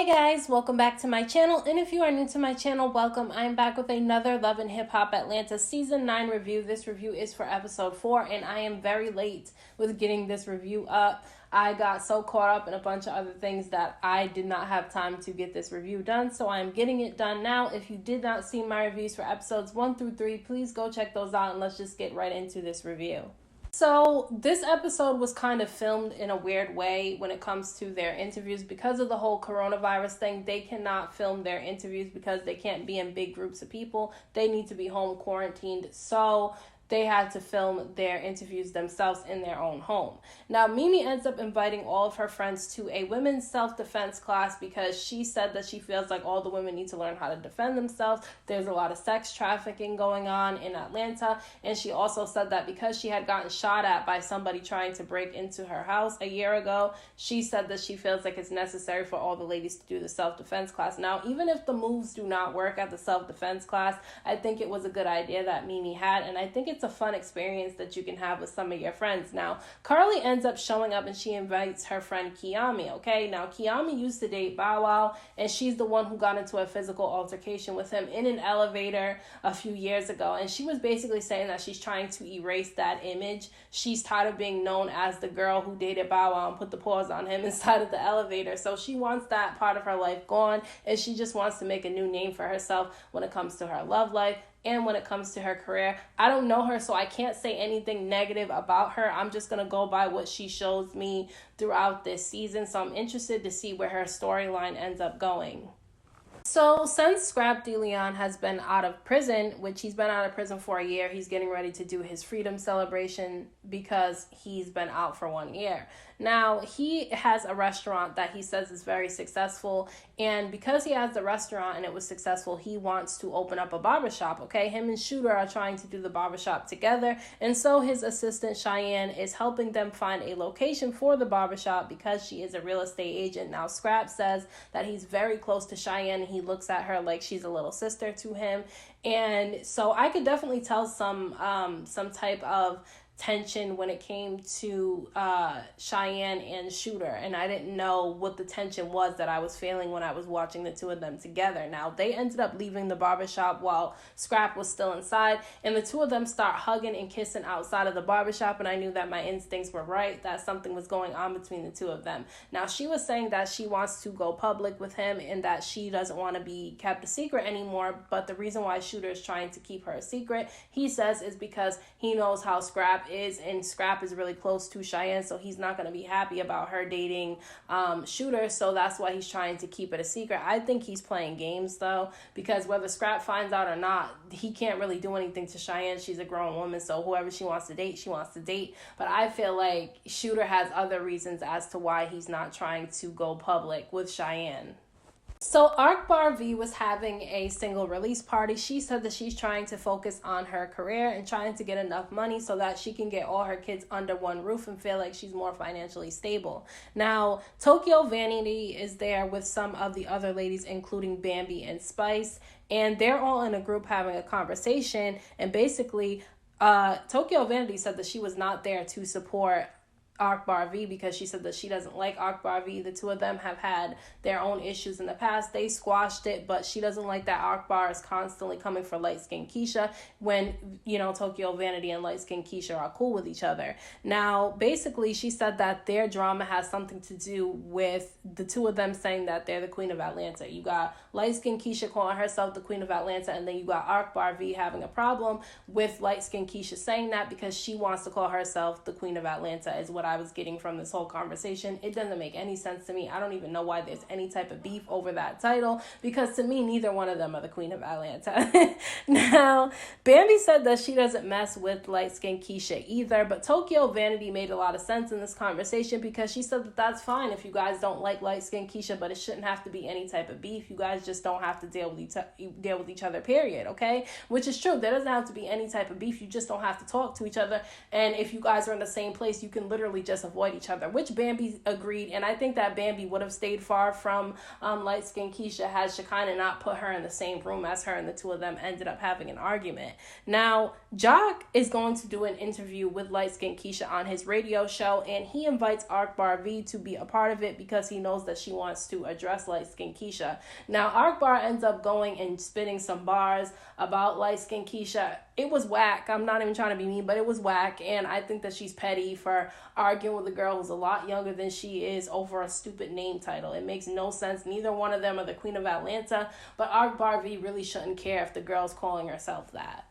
Hey guys, welcome back to my channel, and if you are new to my channel, welcome. I'm back with another Love and Hip Hop Atlanta Season 9 review. This review is for episode 4, and I am very late with getting this review up. I got so caught up in a bunch of other things that I did not have time to get this review done, so I'm getting it done now. If you did not see my reviews for episodes 1 through 3, please go check those out, and let's just get right into this review. So this episode was kind of filmed in a weird way when it comes to their interviews. Because of the whole coronavirus thing, they cannot film their interviews because they can't be in big groups of people. They need to be home quarantined. So they had to film their interviews themselves in their own home. Now, Mimi ends up inviting all of her friends to a women's self-defense class because she said that she feels like all the women need to learn how to defend themselves. There's a lot of sex trafficking going on in Atlanta. And she also said that because she had gotten shot at by somebody trying to break into her house a year ago, she said that she feels like it's necessary for all the ladies to do the self-defense class. Now, even if the moves do not work at the self-defense class, I think it was a good idea that Mimi had, and I think it's a fun experience that you can have with some of your friends. Now, Carly ends up showing up and she invites her friend Kiami, okay? Now, Kiami used to date Bow Wow, and she's the one who got into a physical altercation with him in an elevator a few years ago, and she was basically saying that she's trying to erase that image. She's tired of being known as the girl who dated Bow Wow and put the paws on him inside of the elevator, so she wants that part of her life gone, and she just wants to make a new name for herself when it comes to her love life and when it comes to her career. I don't know her, so I can't say anything negative about her. I'm just going to go by what she shows me throughout this season, so I'm interested to see where her storyline ends up going. So since Scrap DeLeon has been out of prison, which he's been out of prison for a year, he's getting ready to do his freedom celebration because he's been out for 1 year. Now, he has a restaurant that he says is very successful, and because he has the restaurant and it was successful, he wants to open up a barbershop, okay? Him and Shooter are trying to do the barbershop together, and so his assistant Cheyenne is helping them find a location for the barbershop because she is a real estate agent. Now, Scrap says that he's very close to Cheyenne. He looks at her like she's a little sister to him, and so I could definitely tell some type of tension when it came to Cheyenne and Shooter, and I didn't know what the tension was that I was feeling when I was watching the two of them together. Now, they ended up leaving the barbershop while Scrap was still inside, and the two of them start hugging and kissing outside of the barbershop, and I knew that my instincts were right, that something was going on between the two of them. Now, she was saying that she wants to go public with him and that she doesn't want to be kept a secret anymore, but the reason why Shooter is trying to keep her a secret, he says, is because he knows how Scrap is, and Scrap is really close to Cheyenne, so he's not going to be happy about her dating Shooter, so that's why he's trying to keep it a secret. I think he's playing games, though, because whether Scrap finds out or not, he can't really do anything to Cheyenne. She's a grown woman, so whoever she wants to date, she wants to date, but I feel like Shooter has other reasons as to why he's not trying to go public with Cheyenne. So Akbar V was having a single release party. She said that she's trying to focus on her career and trying to get enough money so that she can get all her kids under one roof and feel like she's more financially stable. Now, Tokyo Vanity is there with some of the other ladies, including Bambi and Spice, and they're all in a group having a conversation, and basically Tokyo Vanity said that she was not there to support Akbar V because she said that she doesn't like Akbar V. The two of them have had their own issues in the past. They squashed it, but she doesn't like that Akbar is constantly coming for light-skinned Keisha when, you know, Tokyo Vanity and light-skinned Keisha are cool with each other. Now, basically, she said that their drama has something to do with the two of them saying that they're the Queen of Atlanta. You got light-skinned Keisha calling herself the Queen of Atlanta, and then you got Akbar V having a problem with light-skinned Keisha saying that because she wants to call herself the Queen of Atlanta, is what I was getting from this whole conversation. It doesn't make any sense to me. I don't even know why there's any type of beef over that title, because to me, neither one of them are the Queen of Atlanta. Now, Bambi said that she doesn't mess with light-skinned Keisha either, but Tokyo Vanity made a lot of sense in this conversation because she said that that's fine if you guys don't like light-skinned Keisha, but it shouldn't have to be any type of beef. You guys just don't have to deal with each other, period, okay? Which is true. There doesn't have to be any type of beef. You just don't have to talk to each other, and if you guys are in the same place, you can literally literally just avoid each other, which Bambi agreed. And I think that Bambi would have stayed far from light-skinned Keisha had Shekinah not put her in the same room as her, and the two of them ended up having an argument. Now, Jock is going to do an interview with light-skinned Keisha on his radio show, and he invites Akbar V to be a part of it because he knows that she wants to address light-skinned Keisha. Now, Akbar ends up going and spitting some bars about light-skinned Keisha. It was whack. I'm not even trying to be mean, but it was whack, and I think that she's petty for arguing with a girl who's a lot younger than she is over a stupid name title. It makes no sense. Neither one of them are the Queen of Atlanta, but Akbar V really shouldn't care if the girl's calling herself that.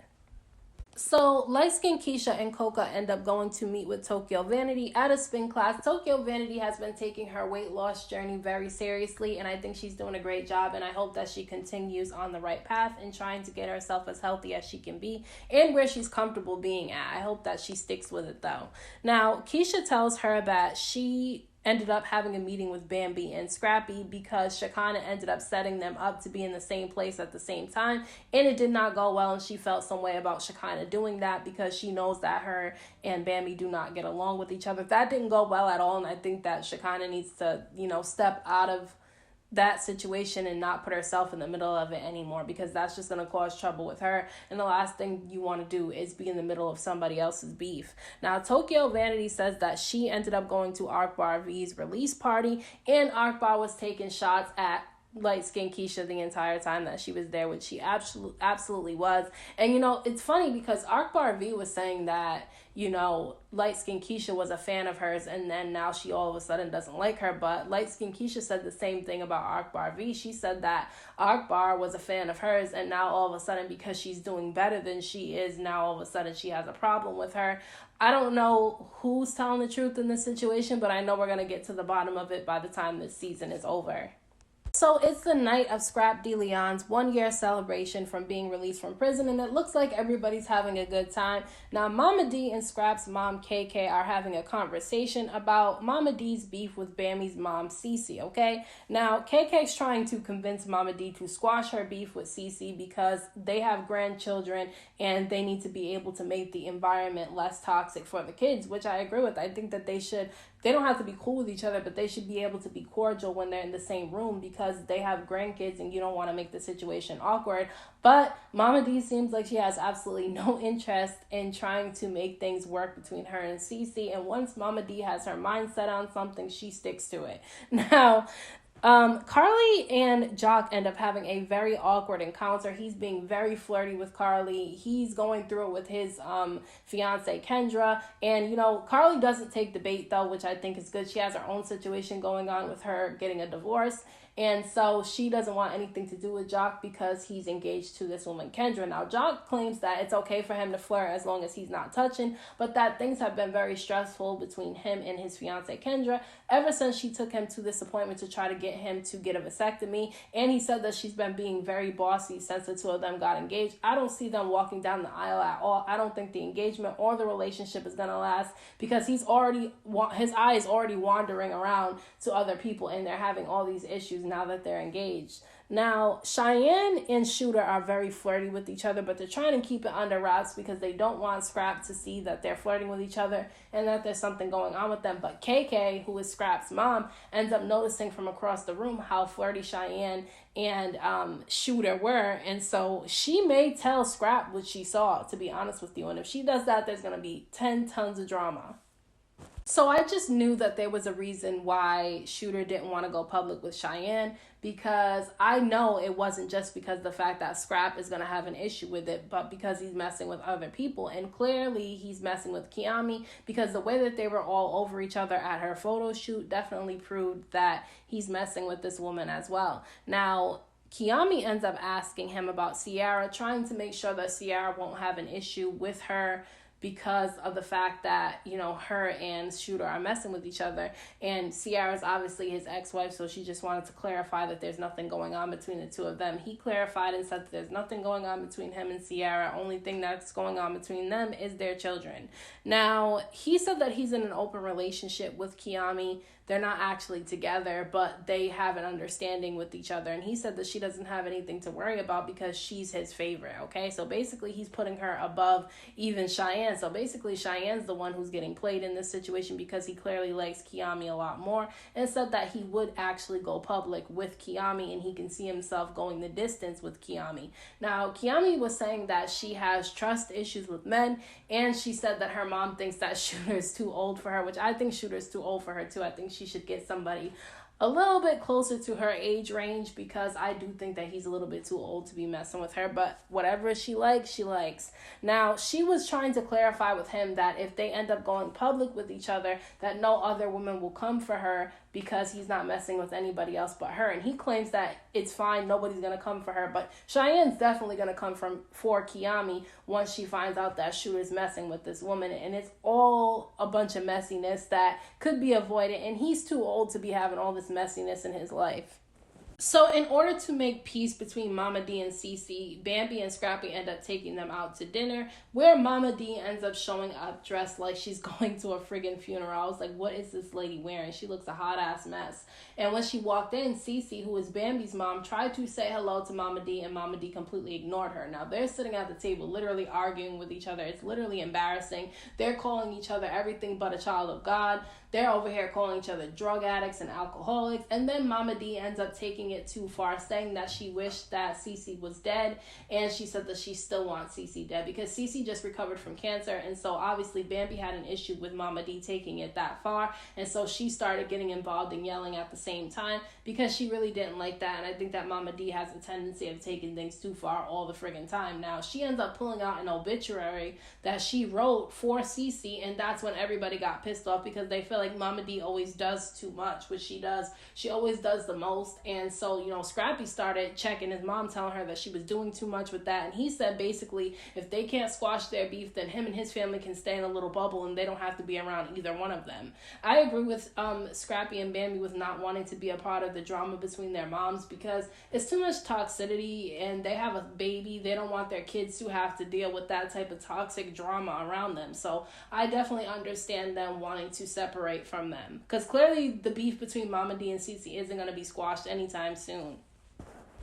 So, light-skinned Keisha and Coca end up going to meet with Tokyo Vanity at a spin class. Tokyo Vanity has been taking her weight loss journey very seriously, and I think she's doing a great job, and I hope that she continues on the right path in trying to get herself as healthy as she can be and where she's comfortable being at. I hope that she sticks with it, though. Now, Keisha tells her that she ended up having a meeting with Bambi and Scrappy because Shekinah ended up setting them up to be in the same place at the same time, and it did not go well, and she felt some way about Shekinah doing that because she knows that her and Bambi do not get along with each other. That didn't go well at all, and I think that Shekinah needs to, step out of that situation and not put herself in the middle of it anymore, because that's just going to cause trouble with her, and the last thing you want to do is be in the middle of somebody else's beef. Now, Tokyo Vanity says that she ended up going to Akbar V's release party, and Akbar was taking shots at light-skinned Keisha the entire time that she was there, which she absolutely was. And it's funny because Akbar V was saying that light-skinned Keisha was a fan of hers, and then now she all of a sudden doesn't like her. But light-skinned Keisha said the same thing about Akbar V. She said that Akbar was a fan of hers, and now all of a sudden, because she's doing better than she is, now all of a sudden she has a problem with her. I don't know who's telling the truth in this situation, but I know we're going to get to the bottom of it by the time this season is over. So it's the night of Scrap DeLeon's 1-year celebration from being released from prison, and it looks like everybody's having a good time. Now, Mama D and Scrap's mom, KK, are having a conversation about Mama D's beef with Bambi's mom, Cece, okay? Now, KK's trying to convince Mama D to squash her beef with Cece because they have grandchildren and they need to be able to make the environment less toxic for the kids, which I agree with. I think that they don't have to be cool with each other, but they should be able to be cordial when they're in the same room because they have grandkids and you don't want to make the situation awkward. But Mama D seems like she has absolutely no interest in trying to make things work between her and Cece. And once Mama D has her mind set on something, she sticks to it. Now, Carly and Jock end up having a very awkward encounter. He's being very flirty with Carly. He's going through it with his fiance Kendra, and Carly doesn't take the bait though, which I think is good. She has her own situation going on with her getting a divorce, and so she doesn't want anything to do with Jock because he's engaged to this woman Kendra. Now, Jock claims that it's okay for him to flirt as long as he's not touching, but that things have been very stressful between him and his fiance Kendra ever since she took him to this appointment to try to get him to get a vasectomy, and he said that she's been being very bossy since the two of them got engaged. I don't see them walking down the aisle at all. I don't think the engagement or the relationship is going to last because his eye is already wandering around to other people, and they're having all these issues now that they're engaged. Now, Cheyenne and Shooter are very flirty with each other, but they're trying to keep it under wraps because they don't want Scrap to see that they're flirting with each other and that there's something going on with them. But KK, who is Scrap's mom, ends up noticing from across the room how flirty Cheyenne and Shooter were, and so she may tell Scrap what she saw, to be honest with you. And if she does that, there's going to be 10 tons of drama. So I just knew that there was a reason why Shooter didn't want to go public with Cheyenne, because I know it wasn't just because of the fact that Scrap is going to have an issue with it, but because he's messing with other people. And clearly he's messing with Kiami, because the way that they were all over each other at her photo shoot definitely proved that he's messing with this woman as well. Now, Kiami ends up asking him about Sierra, trying to make sure that Sierra won't have an issue with her because of the fact that, her and Shooter are messing with each other. And Sierra's obviously his ex-wife, so she just wanted to clarify that there's nothing going on between the two of them. He clarified and said that there's nothing going on between him and Sierra. Only thing that's going on between them is their children. Now, he said that he's in an open relationship with Kiami. they're not actually together, but they have an understanding with each other. And he said that she doesn't have anything to worry about because she's his favorite, okay? So basically he's putting her above even Cheyenne. So basically Cheyenne's the one who's getting played in this situation because he clearly likes Kiami a lot more, and said that he would actually go public with Kiami and he can see himself going the distance with Kiami. Now, Kiami was saying that she has trust issues with men, and she said that her mom thinks that Shooter's too old for her, which I think Shooter's too old for her too. I think she should get somebody a little bit closer to her age range, because I do think that he's a little bit too old to be messing with her, but whatever she likes, she likes. Now, she was trying to clarify with him that if they end up going public with each other, that no other woman will come for her because he's not messing with anybody else but her. And he claims that it's fine, nobody's going to come for her, but Cheyenne's definitely going to come for Kiami once she finds out that Shooter's messing with this woman. And it's all a bunch of messiness that could be avoided, and he's too old to be having all this messiness in his life. So in order to make peace between Mama D and Cece, Bambi and Scrappy end up taking them out to dinner, where Mama D ends up showing up dressed like she's going to a friggin' funeral. I was like, what is this lady wearing? She looks a hot-ass mess. And when she walked in, Cece, who is Bambi's mom, tried to say hello to Mama D, and Mama D completely ignored her. Now, they're sitting at the table literally arguing with each other. It's literally embarrassing. They're calling each other everything but a child of God. They're over here calling each other drug addicts and alcoholics. And then Mama D ends up taking it too far, saying that she wished that Cece was dead. And she said that she still wants Cece dead because Cece just recovered from cancer. And so obviously Bambi had an issue with Mama D taking it that far. And so she started getting involved and yelling at the same time because she really didn't like that. And I think that Mama D has a tendency of taking things too far all the friggin' time. Now, she ends up pulling out an obituary that she wrote for Cece. And that's when everybody got pissed off because they feel like Mama D always does too much, which she does. She always does the most. And so, Scrappy started checking his mom, telling her that she was doing too much with that. And he said basically, if they can't squash their beef, then him and his family can stay in a little bubble and they don't have to be around either one of them. I agree with Scrappy and Bambi with not wanting to be a part of the drama between their moms because it's too much toxicity and they have a baby. They don't want their kids to have to deal with that type of toxic drama around them. So I definitely understand them wanting to separate from them because clearly the beef between Mama D and Cece isn't going to be squashed anytime soon.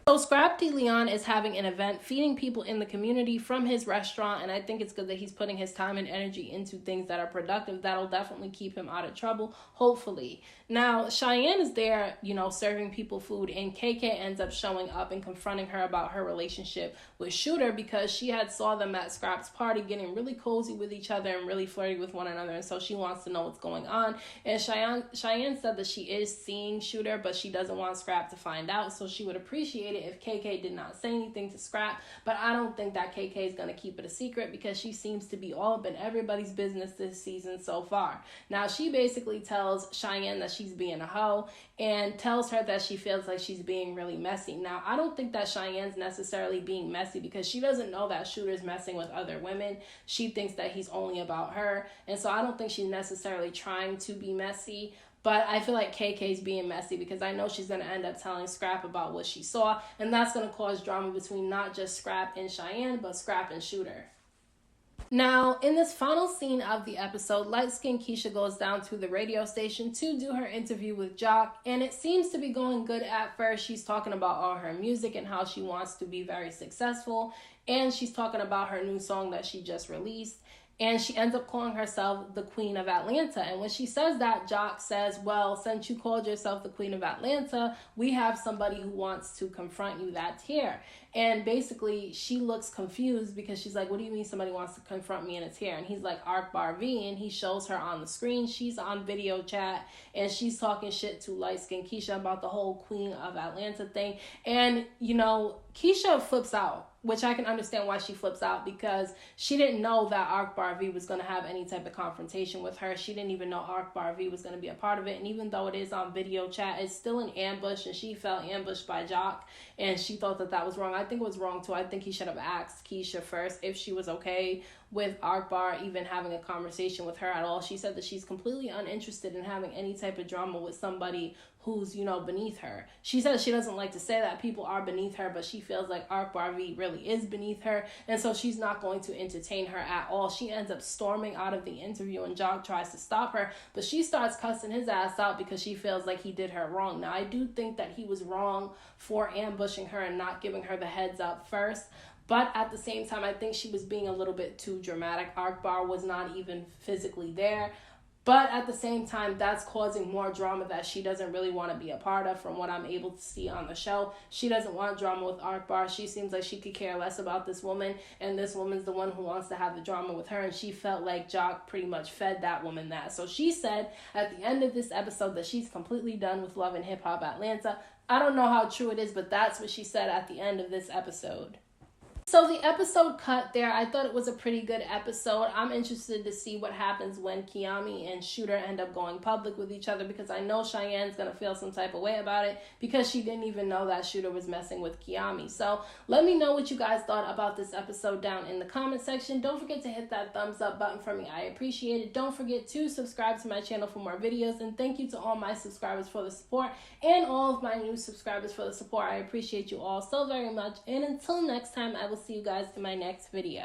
So Scrap D Leon is having an event feeding people in the community from his restaurant, and I think it's good that he's putting his time and energy into things that are productive. That'll definitely keep him out of trouble, hopefully. Now, Cheyenne is there, serving people food, and KK ends up showing up and confronting her about her relationship with Shooter because she had saw them at Scrap's party getting really cozy with each other and really flirty with one another, and so she wants to know what's going on. And Cheyenne said that she is seeing Shooter, but she doesn't want Scrap to find out, so she would appreciate it if KK did not say anything to Scrap, but I don't think that KK is going to keep it a secret because she seems to be all up in everybody's business this season so far. Now, she basically tells Cheyenne that she's being a hoe and tells her that she feels like she's being really messy. Now, I don't think that Cheyenne's necessarily being messy because she doesn't know that Shooter's messing with other women. She thinks that he's only about her, and so I don't think she's necessarily trying to be messy. But I feel like KK's being messy because I know she's going to end up telling Scrap about what she saw. And that's going to cause drama between not just Scrap and Cheyenne, but Scrap and Shooter. Now, in this final scene of the episode, light-skinned Keisha goes down to the radio station to do her interview with Jock, and it seems to be going good at first. She's talking about all her music and how she wants to be very successful, and she's talking about her new song that she just released. And she ends up calling herself the Queen of Atlanta. And when she says that, Jock says, well, since you called yourself the Queen of Atlanta, we have somebody who wants to confront you that's here. And basically, she looks confused because she's like, what do you mean somebody wants to confront me and it's here? And he's like, Akbar V, and he shows her on the screen. She's on video chat, and she's talking shit to light-skinned Keisha about the whole Queen of Atlanta thing. And, Keisha flips out, which I can understand why she flips out because she didn't know that Akbar V was going to have any type of confrontation with her. She didn't even know Akbar V was going to be a part of it. And even though it is on video chat, it's still an ambush, and she felt ambushed by Jock, and she thought that was wrong. I think it was wrong too. I think he should have asked Keisha first if she was okay with Akbar even having a conversation with her at all. She said that she's completely uninterested in having any type of drama with somebody who's, beneath her. She says she doesn't like to say that people are beneath her, but she feels like Akbar really is beneath her, and so she's not going to entertain her at all. She ends up storming out of the interview, and Jock tries to stop her, but she starts cussing his ass out because she feels like he did her wrong. Now, I do think that he was wrong for ambushing her and not giving her the heads up first, but at the same time, I think she was being a little bit too dramatic. Akbar was not even physically there. But at the same time, that's causing more drama that she doesn't really want to be a part of. From what I'm able to see on the show, she doesn't want drama with Akbar. She seems like she could care less about this woman, and this woman's the one who wants to have the drama with her, and she felt like Jock pretty much fed that woman that. So she said at the end of this episode that she's completely done with Love and Hip Hop Atlanta. I don't know how true it is, but that's what she said at the end of this episode. So the episode cut there. I thought it was a pretty good episode. I'm interested to see what happens when Kiyomi and Shooter end up going public with each other, because I know Cheyenne's going to feel some type of way about it because she didn't even know that Shooter was messing with Kiyomi. So let me know what you guys thought about this episode down in the comment section. Don't forget to hit that thumbs up button for me. I appreciate it. Don't forget to subscribe to my channel for more videos. And thank you to all my subscribers for the support and all of my new subscribers for the support. I appreciate you all so very much. And until next time, I will see you guys in my next video.